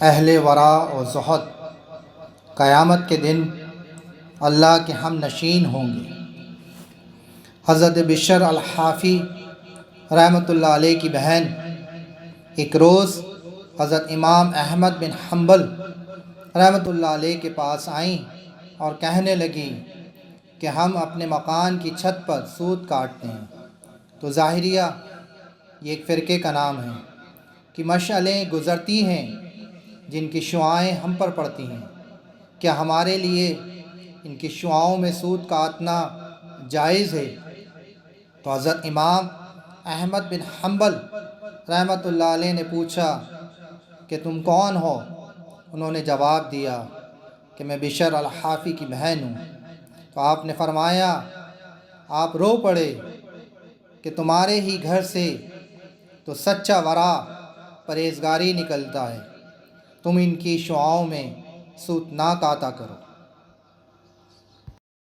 اہل ورا و زہد قیامت کے دن اللہ کے ہم نشین ہوں گے۔ حضرت بشر الحافی رحمۃ اللہ علیہ کی بہن ایک روز حضرت امام احمد بن حنبل رحمۃ اللہ علیہ کے پاس آئیں اور کہنے لگیں کہ ہم اپنے مکان کی چھت پر سوت کاٹتے ہیں۔ تو ظاہریہ یہ ایک فرقے کا نام ہے کہ مشعلیں گزرتی ہیں جن کی شعاعیں ہم پر پڑتی ہیں، کیا ہمارے لیے ان کی شعاؤں میں سوت کاٹنا جائز ہے؟ تو حضرت امام احمد بن حنبل رحمۃ اللہ علیہ نے پوچھا کہ تم کون ہو؟ انہوں نے جواب دیا کہ میں بشر الحافی کی بہن ہوں۔ تو آپ نے فرمایا، آپ رو پڑے کہ تمہارے ہی گھر سے تو سچا ورا پرہیزگاری نکلتا ہے، تم ان کی شعاؤں میں سوت نہ کاٹا کرو۔